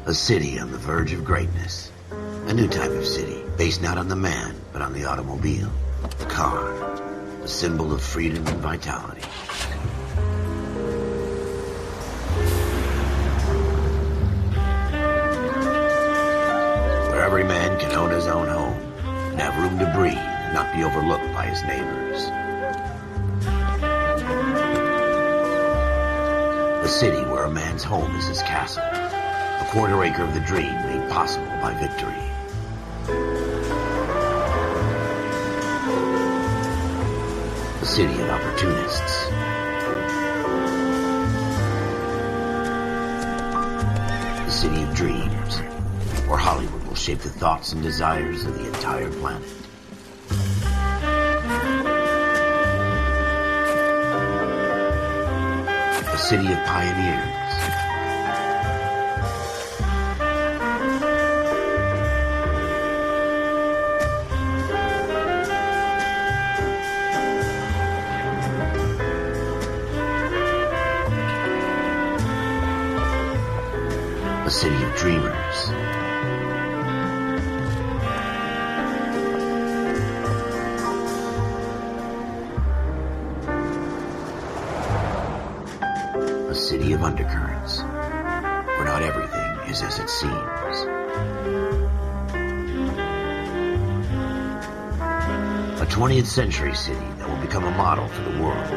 A city on the verge of greatness. A new type of city, based not on the man, but on the automobile. The car. The symbol of freedom and vitality. Where every man can own his own home, and have room to breathe, and not be overlooked by his neighbors. A city where a man's home is his castle. A quarter acre of the dream made possible by victory. A city of opportunists. A city of dreams, where Hollywood will shape the thoughts and desires of the entire planet. A city of pioneers. A city of dreamers. A city of undercurrents, where not everything is as it seems. A 20th century city that will become a model for the world.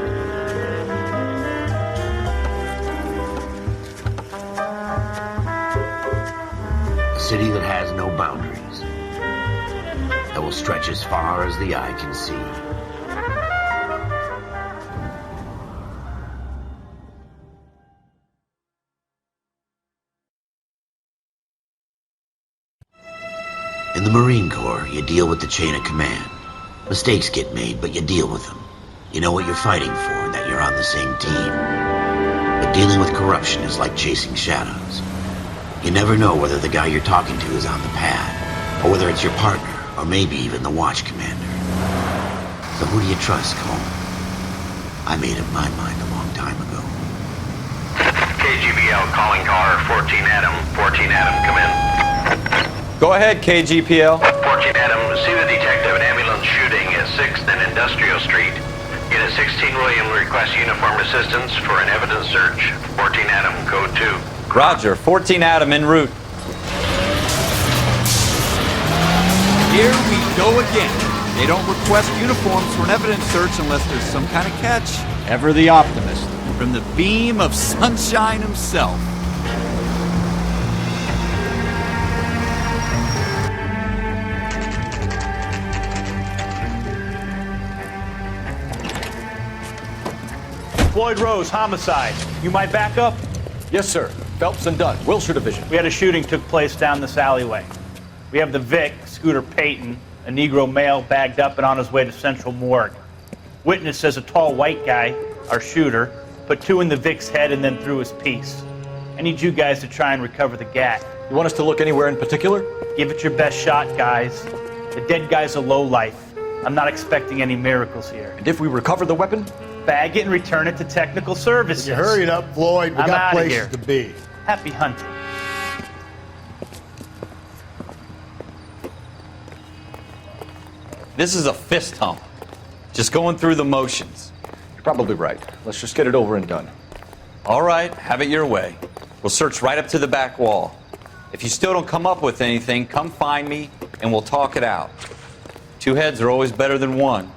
A city that has no boundaries, that will stretch as far as the eye can see. In the Marine Corps, you deal with the chain of command. Mistakes get made, but you deal with them. You know what you're fighting for and that you're on the same team. But dealing with corruption is like chasing shadows. You never know whether the guy you're talking to is on the pad, or whether it's your partner, or maybe even the watch commander. So who do you trust, Cole? I made up my mind a long time ago. KGBL calling car 14 Adam. 14 Adam, come in. Go ahead, KGPL. 14 Adam, see the detective in ambulance shooting at 6th and Industrial Street. Unit 16 William requests uniformed assistance for an evidence search. 14 Adam, code 2. Roger, 14 Adam en route. Here we go again. They don't request uniforms for an evidence search unless there's some kind of catch. Ever the optimist. From the beam of sunshine himself. Floyd Rose, homicide. You might back up? Yes, sir. Phelps and Dunn, Wilshire Division. We had a shooting took place down this alleyway. We have the Vic, Scooter Payton, a Negro male bagged up and on his way to Central Morgue. Witness says a tall white guy, our shooter, put 2 in the Vic's head and then threw his piece. I need you guys to try and recover the gat. You want us to look anywhere in particular? Give it your best shot, guys. The dead guy's a lowlife. I'm not expecting any miracles here. And if we recover the weapon? Bag it and return it to technical services. You hurry up, Floyd. We I'm got outta places here. to be. Happy hunting. This is a fist hump. Just going through the motions. You're probably right. Let's just get it over and done. All right, have it your way. We'll search right up to the back wall. If you still don't come up with anything, come find me and we'll talk it out. 2 heads are always better than 1.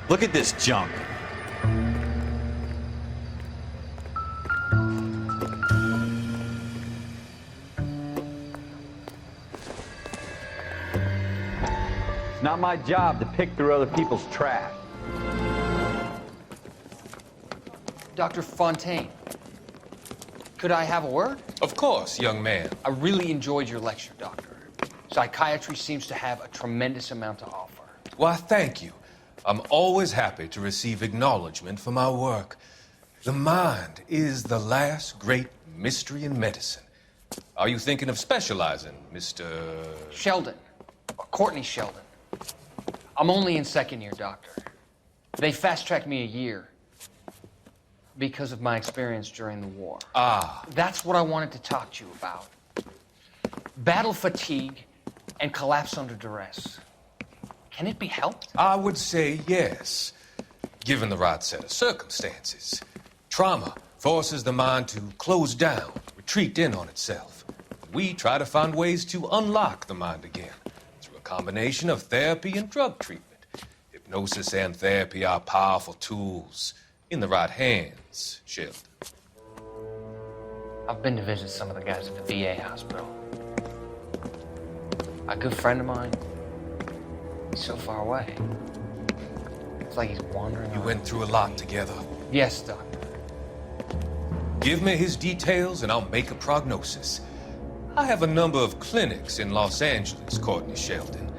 Look at this junk. It's not my job to pick through other people's trash. Dr. Fontaine. Could I have a word? Of course, young man. I really enjoyed your lecture, Doctor. Psychiatry seems to have a tremendous amount to offer. Why, thank you. I'm always happy to receive acknowledgement for my work. The mind is the last great mystery in medicine. Are you thinking of specializing, Mr. Sheldon. Courtney Sheldon. I'm only in second year, Doctor. They fast-tracked me a year because of my experience during the war. Ah. That's what I wanted to talk to you about. Battle fatigue and collapse under duress. Can it be helped? I would say yes, given the right set of circumstances. Trauma forces the mind to close down, retreat in on itself. We try to find ways to unlock the mind again through a combination of therapy and drug treatment. Hypnosis and therapy are powerful tools in the right hands, Sheldon. I've been to visit some of the guys at the VA hospital. A good friend of mine, he's so far away. It's like he's wandering You around. went through a lot together. Yes, Doctor. Give me his details and I'll make a prognosis. I have a number of clinics in Los Angeles, Courtney Sheldon,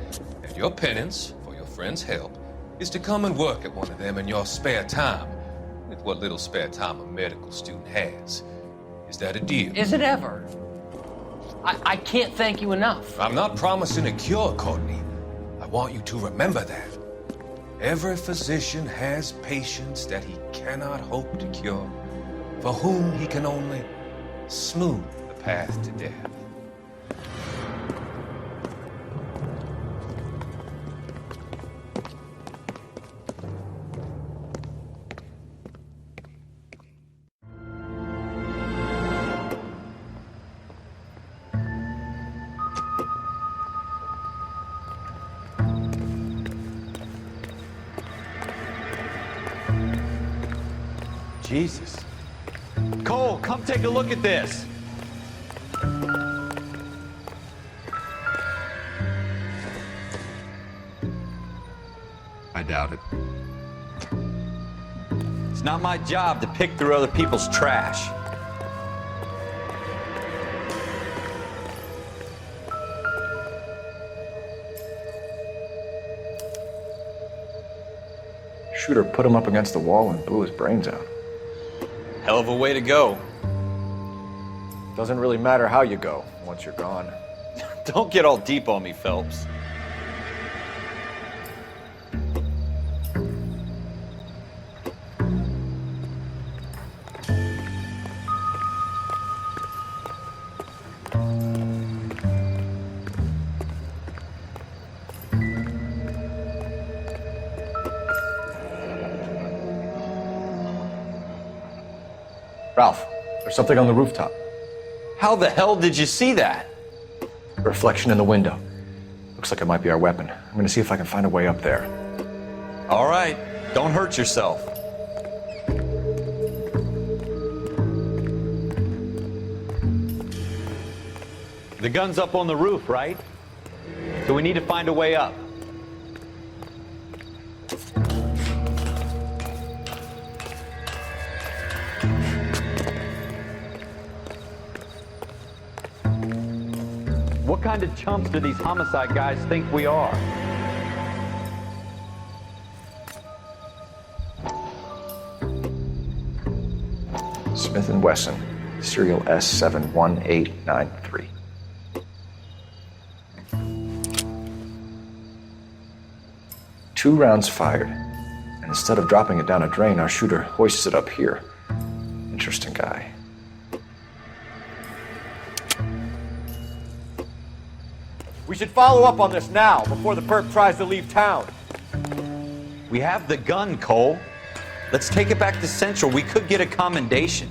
and your penance, for your friend's help, is to come and work at one of them in your spare time, with what little spare time a medical student has. Is that a deal? Is it ever? I can't thank you enough. I'm not promising a cure, Courtney. I want you to remember that. Every physician has patients that he cannot hope to cure, for whom he can only smooth the path to death. Jesus. Cole, come take a look at this. I doubt it. It's not my job to pick through other people's trash. Shooter put him up against the wall and blew his brains out. Hell of a way to go. Doesn't really matter how you go once you're gone. Don't get all deep on me, Phelps. Ralph, there's something on the rooftop. How the hell did you see that? A reflection in the window. Looks like it might be our weapon. I'm gonna see if I can find a way up there. All right, don't hurt yourself. The gun's up on the roof, right? So we need to find a way up. What kind of chumps do these homicide guys think we are? Smith & Wesson, serial S71893. Two rounds fired, and instead of dropping it down a drain, our shooter hoists it up here. Interesting guy. We should follow up on this now, before the perp tries to leave town. We have the gun, Cole. Let's take it back to Central. We could get a commendation.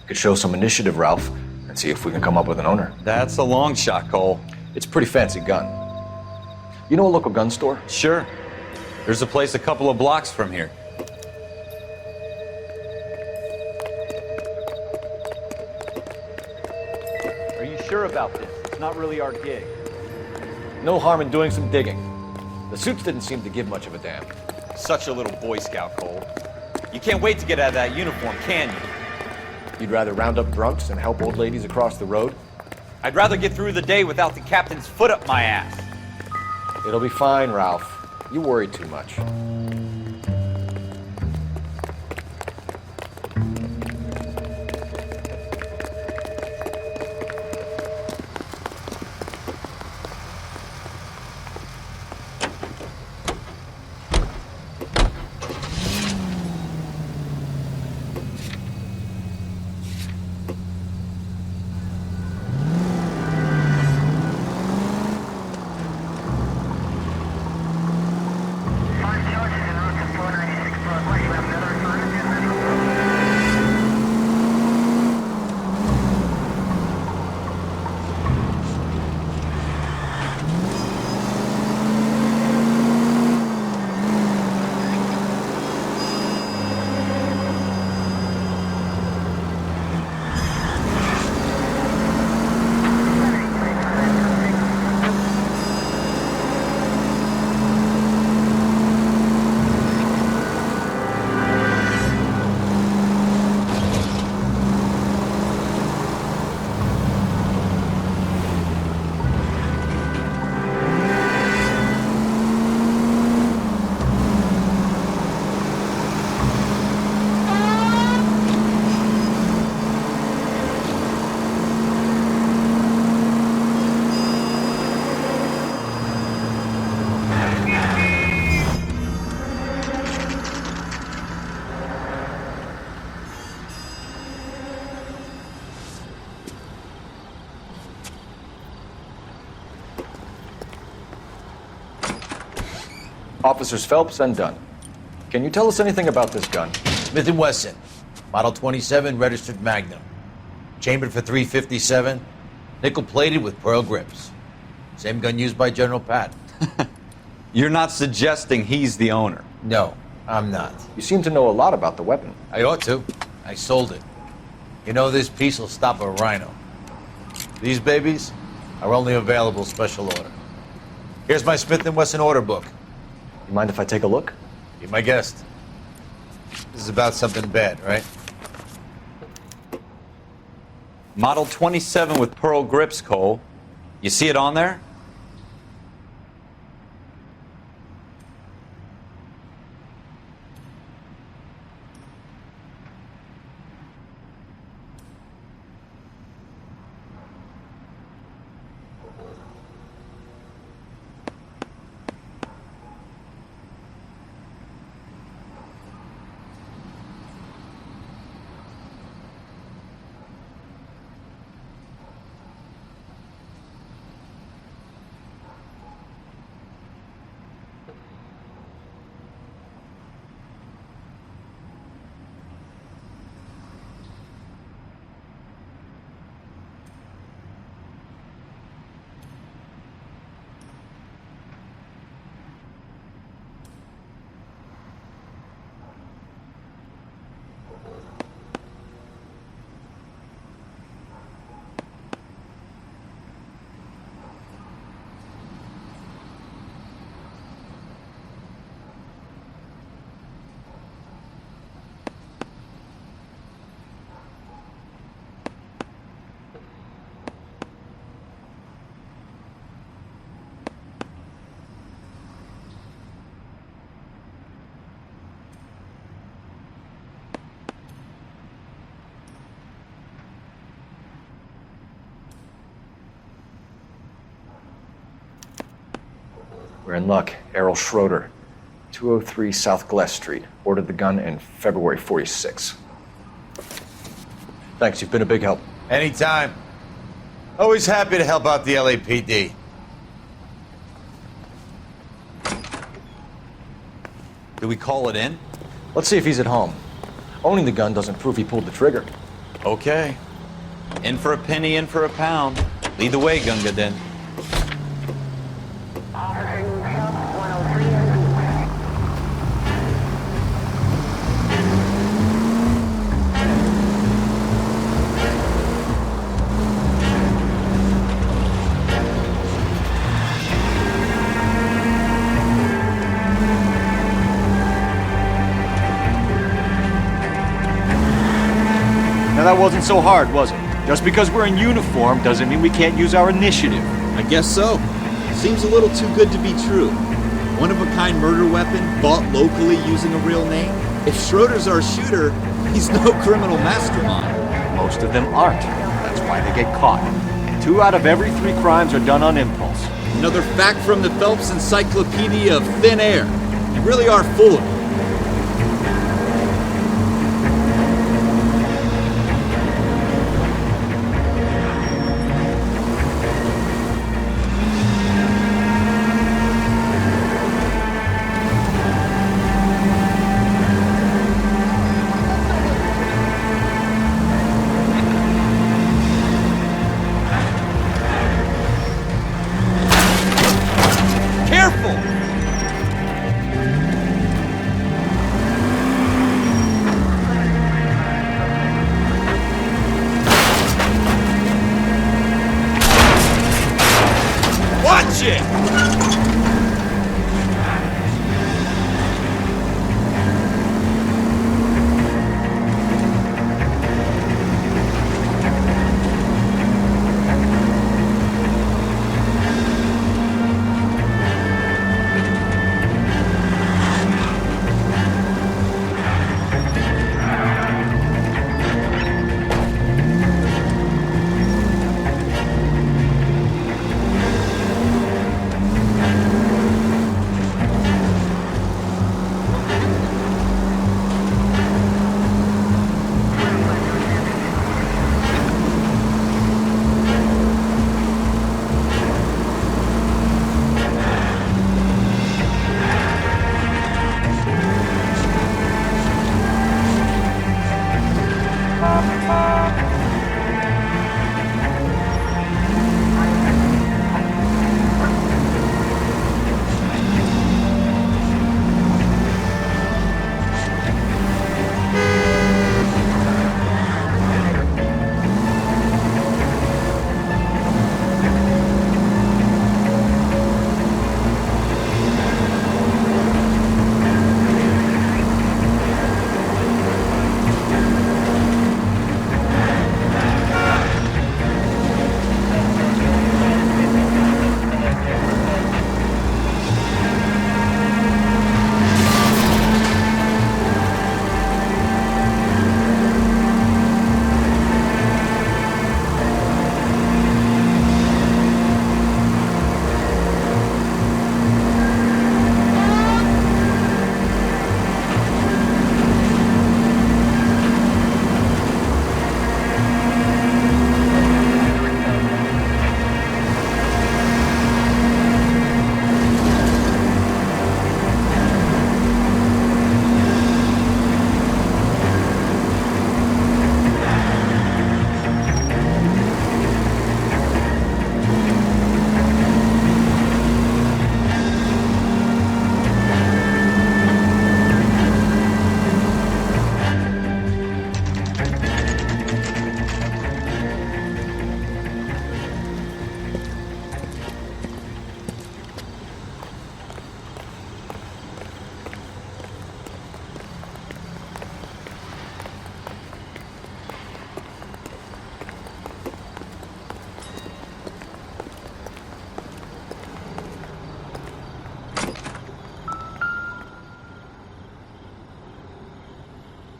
Could show some initiative, Ralph, and see if we can come up with an owner. That's a long shot, Cole. It's a pretty fancy gun. You know a local gun store? Sure. There's a place a couple of blocks from here. Are you sure about this? It's not really our gig. No harm in doing some digging. The suits didn't seem to give much of a damn. Such a little Boy Scout, Cole. You can't wait to get out of that uniform, can you? You'd rather round up drunks and help old ladies across the road? I'd rather get through the day without the captain's foot up my ass. It'll be fine, Ralph. You worry too much. Officers Phelps and Dunn. Can you tell us anything about this gun? Smith & Wesson, Model 27, registered Magnum. Chambered for .357, nickel-plated with pearl grips. Same gun used by General Patton. You're not suggesting he's the owner? No, I'm not. You seem to know a lot about the weapon. I ought to. I sold it. You know, this piece will stop a rhino. These babies are only available special order. Here's my Smith & Wesson order book. You mind if I take a look? Be my guest. This is about something bad, right? Model 27 with pearl grips, Cole. You see it on there? We're in luck. Errol Schroeder, 203 South Gless Street. Ordered the gun in February '46. Thanks, you've been a big help. Anytime. Always happy to help out the LAPD. Do we call it in? Let's see if he's at home. Owning the gun doesn't prove he pulled the trigger. Okay. In for a penny, in for a pound. Lead the way, Gunga Din. Now that wasn't so hard, was it? Just because we're in uniform doesn't mean we can't use our initiative. I guess so. Seems a little too good to be true. One-of-a-kind murder weapon bought locally using a real name? If Schroeder's our shooter, he's no criminal mastermind. Most of them aren't. That's why they get caught. 2 out of every 3 crimes are done on impulse. Another fact from the Phelps Encyclopedia of Thin Air. You really are full of it.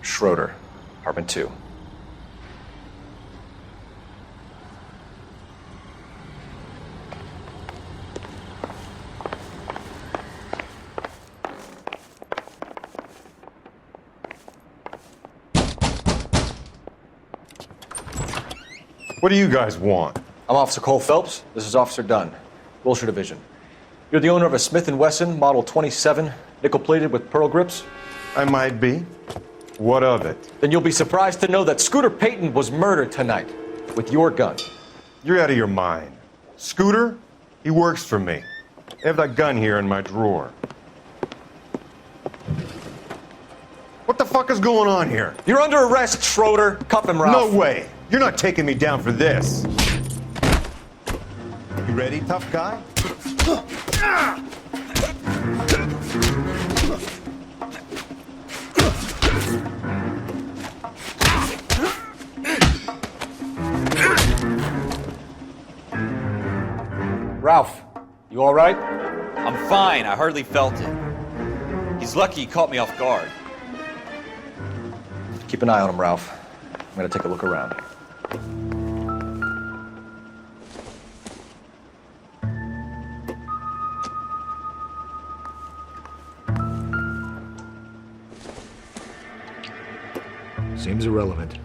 Schroeder, apartment 2. What do you guys want? I'm Officer Cole Phelps. This is Officer Dunn, Wilshire Division. You're the owner of a Smith & Wesson Model 27, nickel-plated with pearl grips? I might be. What of it? Then you'll be surprised to know that Scooter Payton was murdered tonight with your gun. You're out of your mind. Scooter? He works for me. I have that gun here in my drawer. What the fuck is going on here? You're under arrest, Schroeder. Cuff him, Ralph. No way! You're not taking me down for this. You ready, tough guy? You all right? I'm fine. I hardly felt it. He's lucky he caught me off guard. Keep an eye on him, Ralph. I'm gonna take a look around. Seems irrelevant.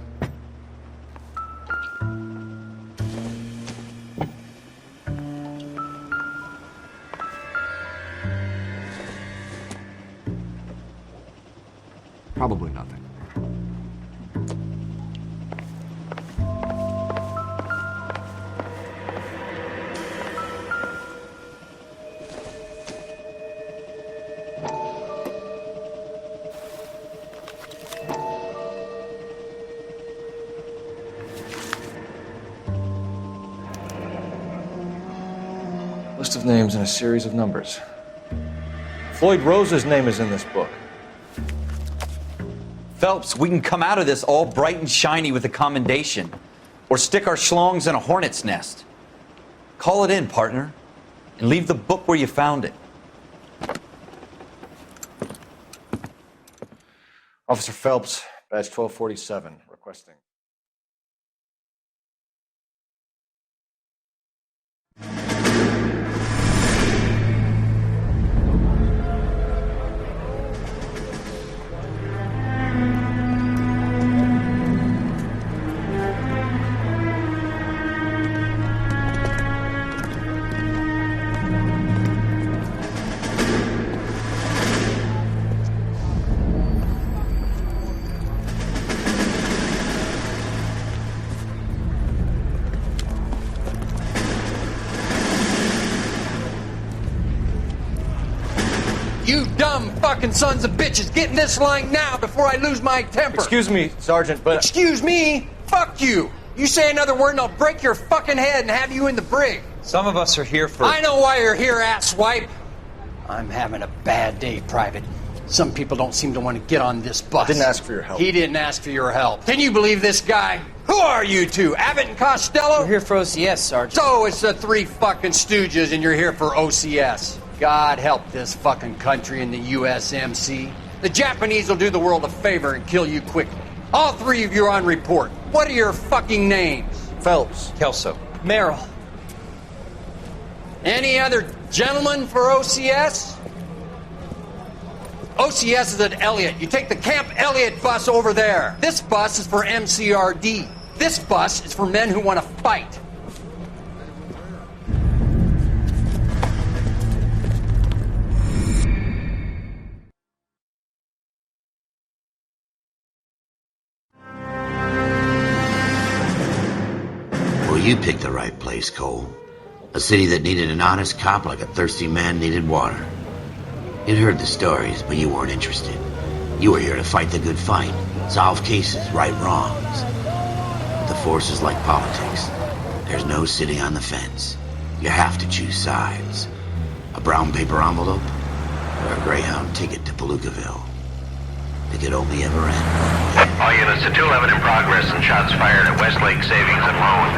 Probably nothing. List of names and a series of numbers. Floyd Rose's name is in this book. Phelps, we can come out of this all bright and shiny with a commendation. Or stick our schlongs in a hornet's nest. Call it in, partner. And leave the book where you found it. Officer Phelps, badge 1247, requesting. You dumb fucking sons of bitches, get in this line now before I lose my temper. Excuse me, Sergeant, but... Excuse me? Fuck you. You say another word and I'll break your fucking head and have you in the brig. Some of us are here for... I know why you're here, asswipe. I'm having a bad day, Private. Some people don't seem to want to get on this bus. I didn't ask for your help. He didn't ask for your help. Can you believe this guy? Who are you two? Abbott and Costello? We're here for OCS, Sergeant. So it's the three fucking stooges and you're here for OCS. God help this fucking country and the USMC. The Japanese will do the world a favor and kill you quickly. All three of you are on report. What are your fucking names? Phelps. Kelso. Merrill. Any other gentlemen for OCS? OCS is at Elliott. You take the Camp Elliott bus over there. This bus is for MCRD. This bus is for men who want to fight. Well, you picked the right place, Cole. A city that needed an honest cop like a thirsty man needed water. You'd heard the stories, but you weren't interested. You were here to fight the good fight, solve cases, right wrongs. But the force is like politics. There's no sitting on the fence. You have to choose sides. A brown paper envelope or a Greyhound ticket to Palookaville. It could only ever end. All units to 211 in progress and shots fired at Westlake Savings and Loan,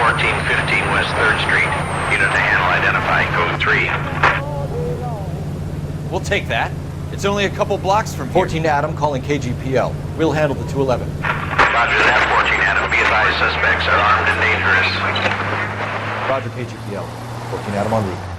1415 West 3rd Street. Unit to handle identify, code 3. We'll take that. It's only a couple blocks from here. 14 Adam calling KGPL. We'll handle the 211. Roger that, 14 Adam. Be advised, suspects are armed and dangerous. Roger KGPL. 14 Adam en route.